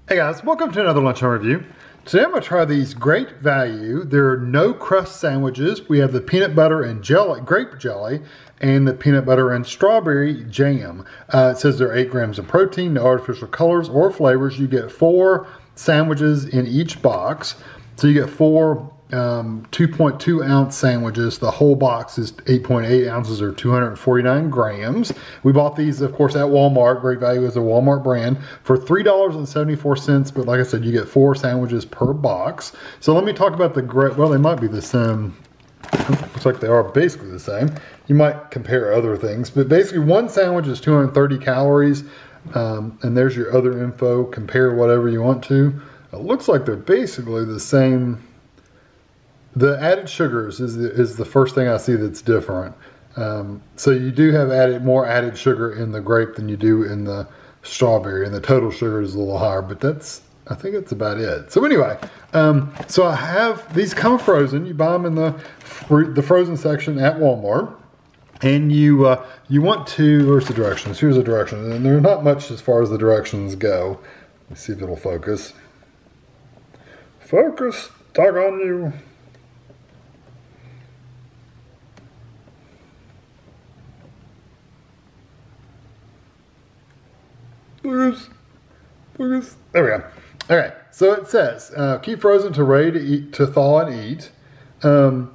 Hey guys, welcome to another Lunchtime review. Today I'm going to try these great value. There are no crust sandwiches. We have the peanut butter and jelly, grape jelly, and the peanut butter and strawberry jam. It says there are 8 grams of protein, no artificial colors or flavors. You get 4 sandwiches in each box. So you get 4 2.2 ounce sandwiches. The whole box is 8.8 ounces or 249 grams. We bought these, of course, at Walmart. Great Value is a Walmart brand for $3.74. But like I said, you get 4 sandwiches per box. So let me talk about the great. Well, they might be the same. Looks like they are basically the same. You might compare other things, but basically one sandwich is 230 calories. And there's your other info. Compare whatever you want to. It looks like they're basically the same. The added sugars is the first thing I see that's different. So you do have more added sugar in the grape than you do in the strawberry, and the total sugar is a little higher, but I think that's about it. So anyway, so I have, these come frozen. You buy them in the frozen section at Walmart. And you want to, where's the directions? Here's the directions, and there's not much as far as the directions go. Let's see if it'll focus. Focus, dog on you. There we go. All right, so it says, keep frozen to ready to eat, to thaw and eat. Thaw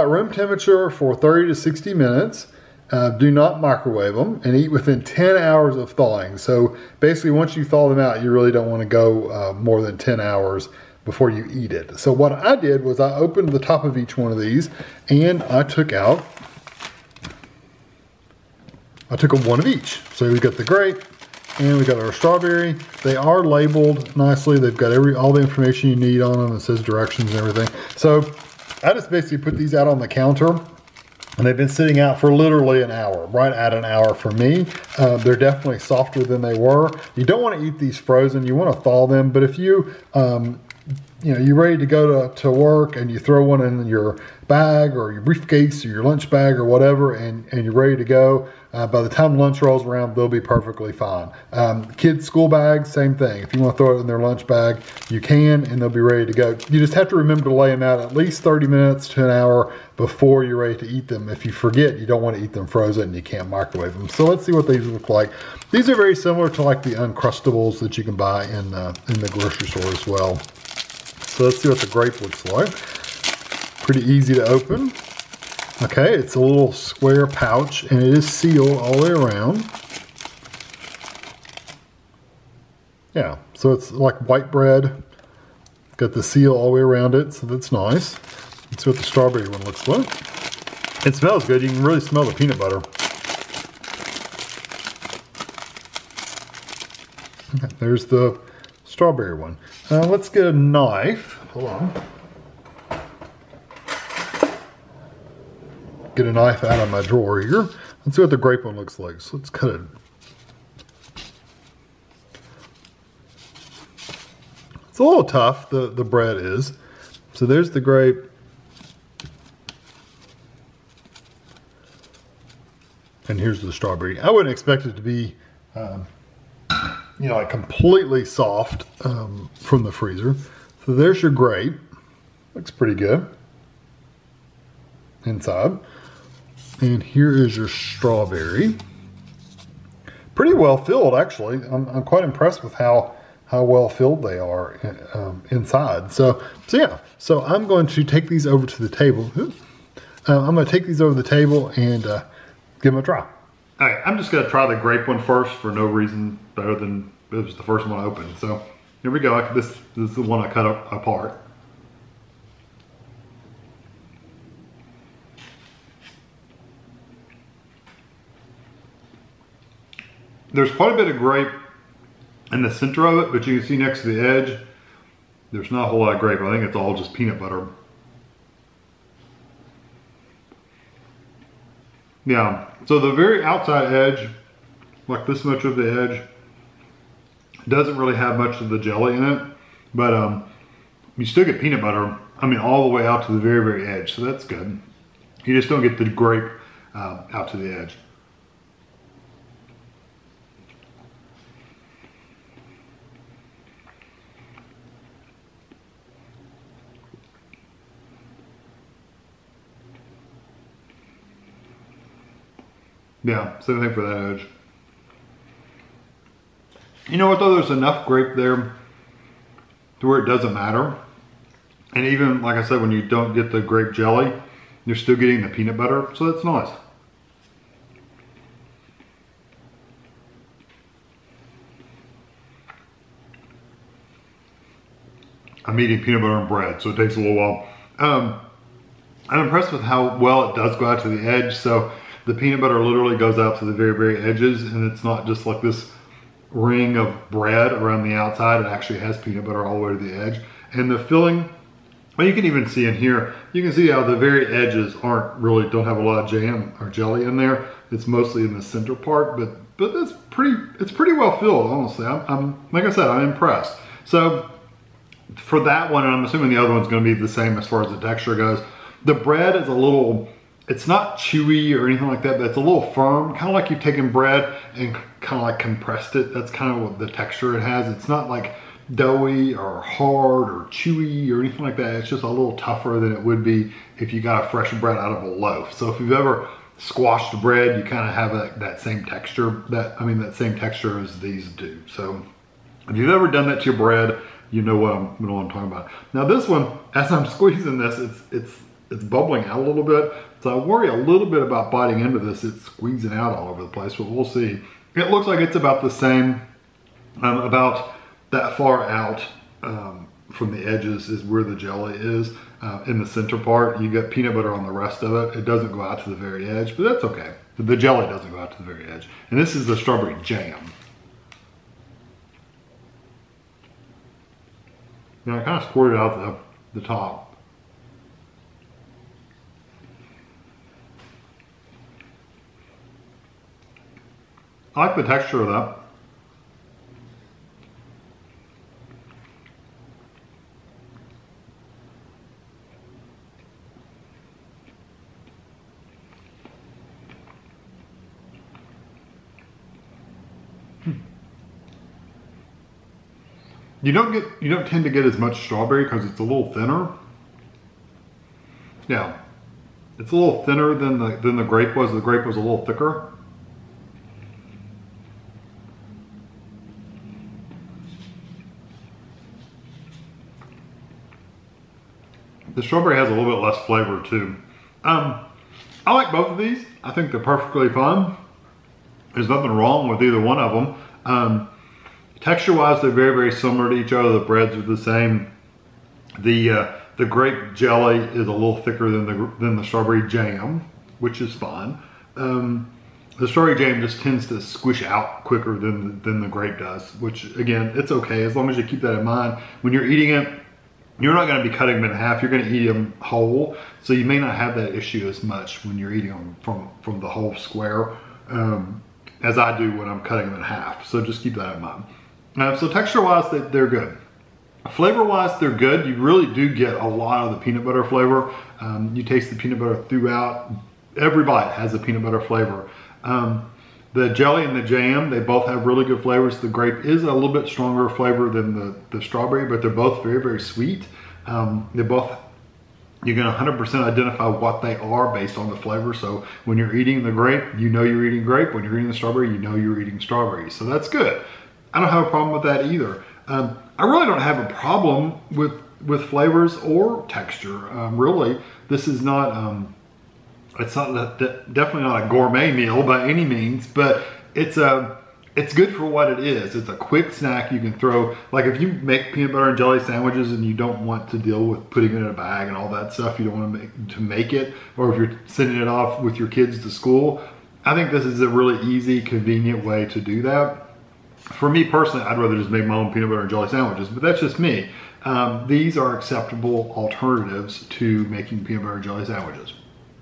at room temperature for 30 to 60 minutes. Do not microwave them, and eat within 10 hours of thawing. So basically, once you thaw them out, you really don't want to go more than 10 hours before you eat it. So what I did was I opened the top of each one of these, and I took out, one of each. So we got the grape, and we got our strawberry. They are labeled nicely. They've got all the information you need on them. It says directions and everything. So I just basically put these out on the counter, and they've been sitting out for literally an hour, right at an hour for me. They're definitely softer than they were. You don't want to eat these frozen. You want to thaw them, but if you're ready to go to work and you throw one in your bag or your briefcase or your lunch bag or whatever, and you're ready to go, by the time lunch rolls around, they'll be perfectly fine. Kids' school bags, same thing. If you want to throw it in their lunch bag, you can, and they'll be ready to go. You just have to remember to lay them out at least 30 minutes to an hour before you're ready to eat them. If you forget, you don't want to eat them frozen, and you can't microwave them. So let's see what these look like. These are very similar to like the Uncrustables that you can buy in the grocery store as well. So let's see what the grape looks like. Pretty easy to open. Okay, it's a little square pouch, and it is sealed all the way around. Yeah, so it's like white bread. Got the seal all the way around it, so that's nice. Let's see what the strawberry one looks like. It smells good. You can really smell the peanut butter. Okay, there's the strawberry one. Let's get a knife. Hold on. Get a knife out of my drawer here. Let's see what the grape one looks like. So let's cut it. It's a little tough, the bread is. So there's the grape. And here's the strawberry. I wouldn't expect it to be, like completely soft from the freezer. So there's your grape. Looks pretty good inside. And here is your strawberry. Pretty well filled, actually. I'm quite impressed with how well filled they are inside. So yeah. So I'm going to take these over to the table. I'm going to take these over the table and give them a try. All right, I'm just going to try the grape one first for no reason better than it was the first one I opened. So here we go. This is the one I cut apart. There's quite a bit of grape in the center of it, but you can see next to the edge, there's not a whole lot of grape. I think it's all just peanut butter. Yeah, so the very outside edge, like this much of the edge, doesn't really have much of the jelly in it, but you still get peanut butter, all the way out to the very, very edge, so that's good. You just don't get the grape out to the edge. Yeah, same thing for that edge. You know what though, there's enough grape there to where it doesn't matter. And even, like I said, when you don't get the grape jelly, you're still getting the peanut butter, so that's nice. I'm eating peanut butter and bread, so it takes a little while. I'm impressed with how well it does go out to the edge. So the peanut butter literally goes out to the very, very edges, and it's not just like this ring of bread around the outside. It actually has peanut butter all the way to the edge. And the filling, well, you can even see in here, you can see how the very edges don't have a lot of jam or jelly in there. It's mostly in the center part, but it's pretty well filled, honestly. I'm like I said, I'm impressed. So for that one, and I'm assuming the other one's gonna be the same as far as the texture goes, the bread is a little, it's not chewy or anything like that, but it's a little firm, kind of like you've taken bread and kind of like compressed it. That's kind of what the texture it has. It's not like doughy or hard or chewy or anything like that. It's just a little tougher than it would be if you got a fresh bread out of a loaf. So if you've ever squashed bread, you kind of have that same texture, that same texture as these do. So if you've ever done that to your bread, you know what I'm talking about. Now this one, as I'm squeezing this, it's bubbling out a little bit. So I worry a little bit about biting into this. It's squeezing out all over the place, but we'll see. It looks like it's about the same, about that far out from the edges is where the jelly is. In the center part, you get peanut butter on the rest of it. It doesn't go out to the very edge, but that's okay. The jelly doesn't go out to the very edge. And this is the strawberry jam. Now I kind of squirted out the top. I like the texture of that. You don't tend to get as much strawberry because it's a little thinner. Yeah, it's a little thinner than the grape was. The grape was a little thicker. The strawberry has a little bit less flavor too. I like both of these. I think they're perfectly fine. There's nothing wrong with either one of them. Texture-wise, they're very, very similar to each other. The breads are the same. The grape jelly is a little thicker than the strawberry jam, which is fine. The strawberry jam just tends to squish out quicker than the grape does, which again, it's okay as long as you keep that in mind. When you're eating it, you're not going to be cutting them in half. You're going to eat them whole, so you may not have that issue as much when you're eating them from the whole square as I do when I'm cutting them in half. So just keep that in mind. So texture-wise, they're good. Flavor-wise, they're good. You really do get a lot of the peanut butter flavor. You taste the peanut butter throughout. Every bite has a peanut butter flavor. The jelly and the jam, they both have really good flavors. The grape is a little bit stronger flavor than the strawberry, but they're both very, very sweet. They're both, you can 100% identify what they are based on the flavor. So when you're eating the grape, you know you're eating grape. When you're eating the strawberry, you know you're eating strawberry. So that's good. I don't have a problem with that either. I really don't have a problem with flavors or texture. Really, this is not, it's not definitely not a gourmet meal by any means, but it's good for what it is. It's a quick snack you can throw. Like if you make peanut butter and jelly sandwiches and you don't want to deal with putting it in a bag and all that stuff, you don't want to make it, or if you're sending it off with your kids to school, I think this is a really easy, convenient way to do that. For me personally, I'd rather just make my own peanut butter and jelly sandwiches, but that's just me. These are acceptable alternatives to making peanut butter and jelly sandwiches.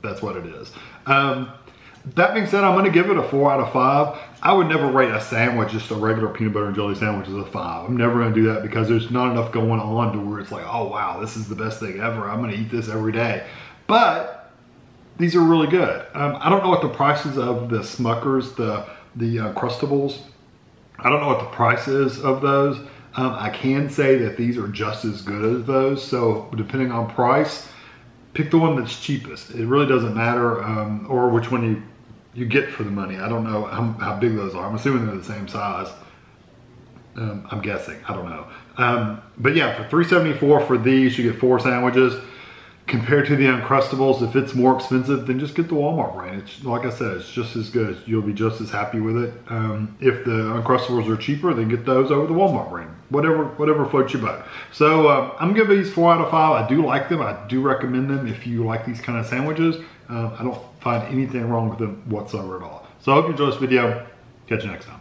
That's what it is. That being said, I'm gonna give it a 4 out of 5. I would never rate a sandwich, just a regular peanut butter and jelly sandwich, as a 5. I'm never gonna do that because there's not enough going on to where it's like, oh wow, this is the best thing ever. I'm gonna eat this every day. But these are really good. I don't know what the prices of the Smuckers, the Crustables, I don't know what the price is of those. I can say that these are just as good as those. So depending on price, pick the one that's cheapest. It really doesn't matter, or which one you get for the money. I don't know how big those are. I'm assuming they're the same size. I'm guessing, I don't know. But yeah, for $3.74 for these, you get 4 sandwiches. Compared to the Uncrustables, if it's more expensive, then just get the Walmart brand. It's, like I said, it's just as good. You'll be just as happy with it. If the Uncrustables are cheaper, then get those over the Walmart brand. Whatever floats your boat. So I'm gonna give these 4 out of 5. I do like them. I do recommend them if you like these kind of sandwiches. I don't find anything wrong with them whatsoever at all. So I hope you enjoyed this video. Catch you next time.